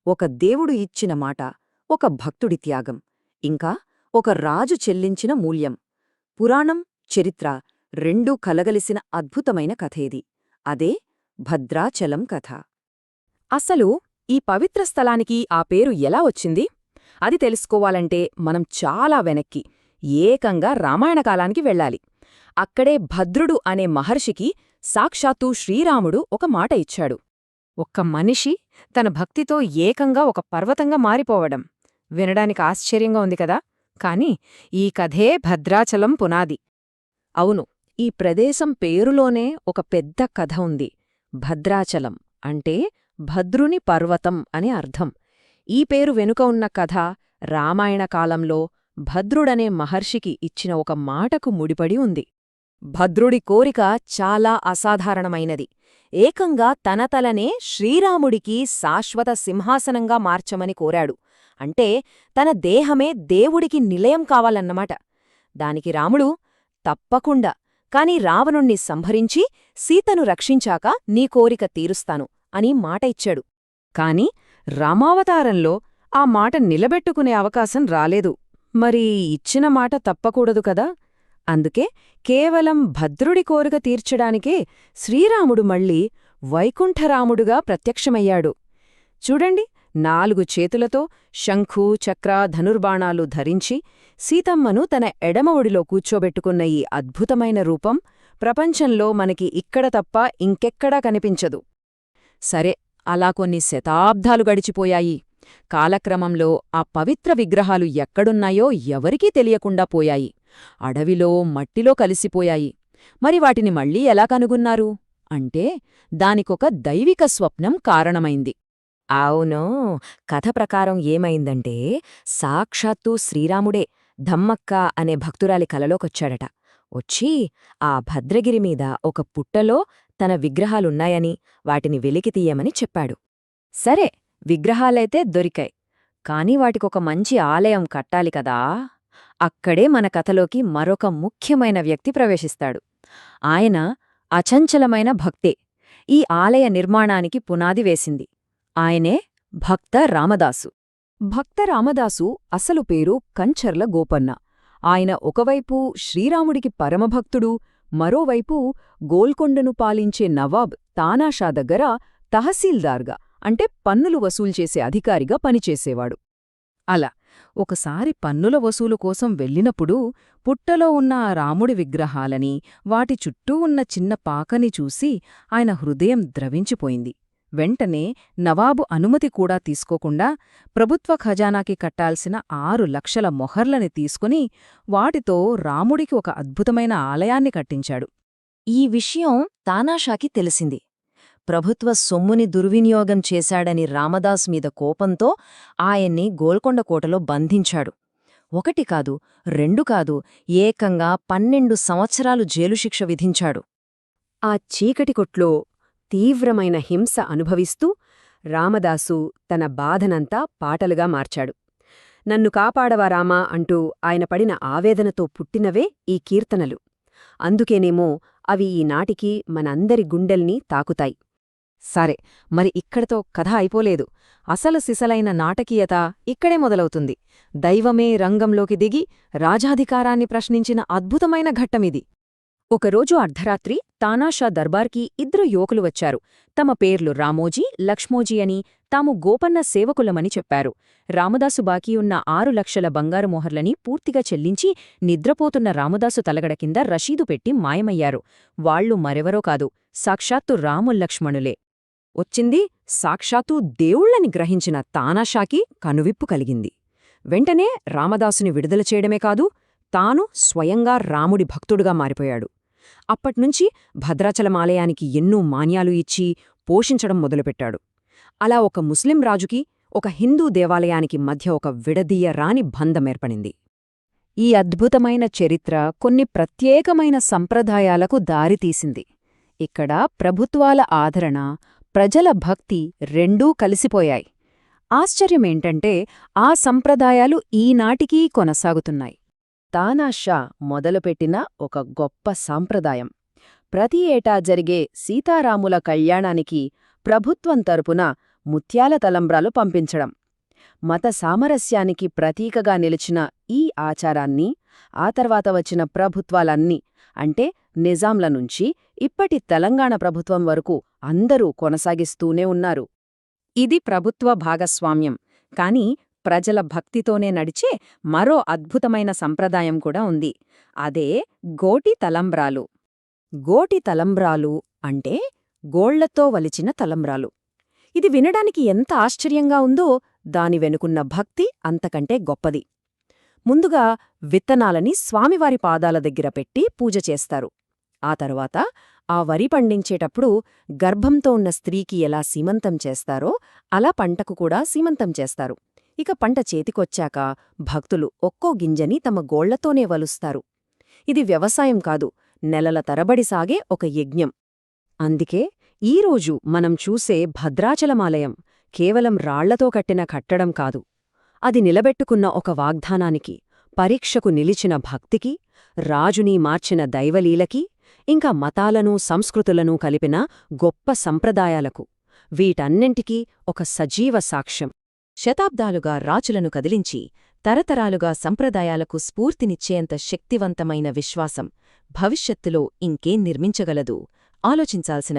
ఒక దేవుడు ఇచ్చిన మాట, ఒక భక్తుడి త్యాగం, ఇంకా ఒక రాజు చెల్లించిన మూల్యం. పురాణం, చరిత్ర రెండూ కలగలిసిన అద్భుతమైన కథేది. అదే భద్రాచలం కథ. అసలు ఈ పవిత్ర స్థలానికి ఆ పేరు ఎలా వచ్చింది? అది తెలుసుకోవాలంటే మనం చాలా వెనక్కి, ఏకంగా రామాయణకాలానికి వెళ్ళాలి. అక్కడే భద్రుడు అనే మహర్షికి సాక్షాత్తూ శ్రీరాముడు ఒక మాట ఇచ్చాడు. ఒక్క మనిషి తన భక్తితో ఏకంగా ఒక పర్వతంగా మారిపోవడం వినడానికి ఆశ్చర్యంగా ఉంది కదా, కాని ఈ కథే భద్రాచలం పునాది. అవును, ఈ ప్రదేశం పేరులోనే ఒక పెద్ద కథ ఉంది. భద్రాచలం అంటే భద్రుని పర్వతం అని అర్థం. ఈ పేరు వెనుక ఉన్న కథ రామాయణ కాలంలో భద్రుడనే మహర్షికి ఇచ్చిన ఒక మాటకు ముడిపడి ఉంది. భద్రుడి కోరిక చాలా అసాధారణమైనది. ఏకంగా తన తలనే శ్రీరాముడికి శాశ్వత సింహాసనంగా మార్చమని కోరాడు. అంటే తన దేహమే దేవుడికి నిలయం కావాలన్నమాట. దానికి రాముడు, తప్పకుండా, కాని రావణుణ్ణి సంహరించి సీతను రక్షించాక నీ కోరిక తీరుస్తాను అని మాట ఇచ్చాడు. కాని రామావతారంలో ఆ మాట నిలబెట్టుకునే అవకాశం రాలేదు. మరి ఇచ్చిన మాట తప్పకూడదు కదా. అందుకే కేవలం భద్రుడి కోరిక తీర్చడానికే శ్రీరాముడు మళ్ళీ వైకుంఠరాముడుగా ప్రత్యక్షమయ్యాడు. చూడండి, 4 చేతులతో శంఖు, చక్ర, ధనుర్బాణాలు ధరించి సీతమ్మను తన ఎడమ ఒడిలో కూర్చోబెట్టుకున్న ఈ అద్భుతమైన రూపం ప్రపంచంలో మనకి ఇక్కడ తప్ప ఇంకెక్కడా కనిపించదు. సరే, అలా కొన్ని శతాబ్దాలు గడిచిపోయాయి. కాలక్రమంలో ఆ పవిత్ర విగ్రహాలు ఎక్కడున్నాయో ఎవరికీ తెలియకుండా పోయాయి. అడవిలో, మట్టిలో కలిసిపోయాయి. మరి వాటిని మళ్ళీ ఎలా కనుగొన్నారు అంటే దానికొక దైవిక స్వప్నం కారణమైంది. అవును, కథ ప్రకారం ఏమైందంటే సాక్షాత్తూ శ్రీరాముడే ధమ్మక్క అనే భక్తురాలి కలలోకొచ్చాడట. వచ్చి ఆ భద్రగిరిమీద ఒక పుట్టలో తన విగ్రహాలున్నాయని వాటిని వెలికితీయమని చెప్పాడు. సరే, విగ్రహాలైతే దొరికాయి, కాని వాటికొక మంచి ఆలయం కట్టాలి కదా. అక్కడే మన కథలోకి మరొక ముఖ్యమైన వ్యక్తి ప్రవేశిస్తాడు. ఆయన అచంచలమైన భక్తే ఈ ఆలయ నిర్మాణానికి పునాది వేసింది. ఆయనే భక్త రామదాసు. భక్త రామదాసు అసలు పేరు కంచర్ల గోపన్న. ఆయన ఒకవైపు శ్రీరాముడికి పరమభక్తుడు, మరోవైపు గోల్కొండను పాలించే నవాబ్ తానాషా దగ్గర తహసీల్దార్గా, అంటే పన్నులు వసూల్చేసే అధికారిగా పనిచేసేవాడు. అలా ఒకసారి పన్నుల వసూలు కోసం వెళ్ళినప్పుడు పుట్టలో ఉన్న ఆ రాముడి విగ్రహాలని, వాటి చుట్టూ ఉన్న చిన్న పాకని చూసి ఆయన హృదయం ద్రవించిపోయింది. వెంటనే నవాబు అనుమతి కూడా తీసుకోకుండా ప్రభుత్వ ఖజానాకి కట్టాల్సిన 6 లక్షల మొహర్లని తీసుకుని వాటితో రాముడికి ఒక అద్భుతమైన ఆలయాన్ని కట్టించాడు. ఈ విషయం తానాషాకి తెలిసింది. ప్రభుత్వ సొమ్ముని దుర్వినియోగం చేశాడని రామదాస్ మీద కోపంతో ఆయన్ని గోల్కొండ కోటలో బంధించాడు. 1 కాదు, 2 కాదు, ఏకంగా 12 సంవత్సరాలు జైలు శిక్ష విధించాడు. ఆ చీకటి కొట్లో తీవ్రమైన హింస అనుభవిస్తూ రామదాసు తన బాధనంతా పాటలుగా మార్చాడు. నన్ను కాపాడవా రామా అంటూ ఆయన పడిన ఆవేదనతో పుట్టినవే ఈ కీర్తనలు. అందుకేనేమో అవి ఈనాటికి మనందరి గుండెల్ని తాకుతాయి. సరే, మరి ఇక్కడితో కథ అయిపోలేదు. అసలు సిసలైన నాటకీయత ఇక్కడే మొదలవుతుంది. దైవమే రంగంలోకి దిగి రాజాధికారాన్ని ప్రశ్నించిన అద్భుతమైన ఘట్టమిది. ఒకరోజు అర్ధరాత్రి తానాషా దర్బార్కి 2 యువకులు వచ్చారు. తమ పేర్లు రామోజీ, లక్ష్మోజీ అని, తాము గోపన్న సేవకులమని చెప్పారు. రామదాసు బాకీయున్న 6 లక్షల బంగారు మొహర్లని పూర్తిగా చెల్లించి నిద్రపోతున్న రామదాసు తలగడ కింద రషీదు పెట్టి మాయమయ్యారు. వాళ్లు మరెవరో కాదు, సాక్షాత్తు రాముల్లక్ష్మణులే. వచ్చింది సాక్షాత్తూ దేవుళ్లని గ్రహించిన తానాషాకి కనువిప్పు కలిగింది. వెంటనే రామదాసుని విడుదల చేయడమే కాదు, తాను స్వయంగా రాముడి భక్తుడుగా మారిపోయాడు. అప్పట్నుంచి భద్రాచలమాలయానికి ఎన్నో మాన్యాలు ఇచ్చి పోషించడం మొదలుపెట్టాడు. అలా ఒక ముస్లిం రాజుకి, ఒక హిందూ దేవాలయానికి మధ్య ఒక విడదీయరాని బంధమేర్పడింది. ఈ అద్భుతమైన చరిత్ర కొన్ని ప్రత్యేకమైన సంప్రదాయాలకు దారితీసింది. ఇక్కడ ప్రభుత్వాల ఆదరణ, ప్రజల భక్తి రెండూ కలిసిపోయాయి. ఆశ్చర్యమేంటంటే ఆ సంప్రదాయాలు ఈనాటికీ కొనసాగుతున్నాయి. తానాషా మొదలుపెట్టిన ఒక గొప్ప సాంప్రదాయం. ప్రతి ఏటా జరిగే సీతారాముల కళ్యాణానికి ప్రభుత్వం తరపున ముత్యాల తలంబ్రాలు పంపించడం. మత సామరస్యానికి ప్రతీకగా నిలిచిన ఈ ఆచారాన్ని ఆ తర్వాత వచ్చిన ప్రభుత్వాలన్నీ అంటే నిజాంల నుంచి ఇప్పటి తెలంగాణ ప్రభుత్వం వరకు అందరూ కొనసాగిస్తూనే ఉన్నారు. ఇది ప్రభుత్వ భాగస్వామ్యం, కాని ప్రజల భక్తితోనే నడిచే మరో అద్భుతమైన సంప్రదాయం కూడా ఉంది. అదే గోటి తలంబ్రాలు. గోటి తలంబ్రాలు అంటే గోళ్లతో వలిచిన తలంబ్రాలు. ఇది వినడానికి ఎంత ఆశ్చర్యంగా ఉందో దాని వెనుకున్న భక్తి అంతకంటే గొప్పది. ముందుగా విత్తనాలని స్వామివారి పాదాల దగ్గర పెట్టి పూజ చేస్తారు. ఆ తరువాత ఆ వరి పండించేటప్పుడు గర్భంతో ఉన్న స్త్రీకి ఎలా సీమంతం చేస్తారో అలా పంటకు కూడా సీమంతం చేస్తారు. ఇక పంట చేతికొచ్చాక భక్తులు ఒక్కో గింజని తమ గోళ్లతోనే వలుస్తారు. ఇది వ్యవసాయం కాదు, నెలల తరబడి సాగే ఒక యజ్ఞం. అందుకే ఈరోజు మనం చూసే భద్రాచలమాలయం కేవలం రాళ్లతో కట్టిన కట్టడం కాదు. అది నిలబెట్టుకున్న ఒక వాగ్దానానికి, పరీక్షకు నిలిచిన భక్తికి, రాజుని మార్చిన దైవలీలకి, ఇంకా మతాలను సంస్కృతులను కలిపిన గొప్ప సంప్రదాయాలకు, వీటన్నింటికీ ఒక సజీవ సాక్ష్యం. శతాబ్దాలుగా రాజులను కదిలించి తరతరాలుగా సంప్రదాయాలకు స్ఫూర్తినిచ్చేంత శక్తివంతమైన విశ్వాసం భవిష్యత్తులో ఇంకేం నిర్మించగలదు? ఆలోచించాల్సిన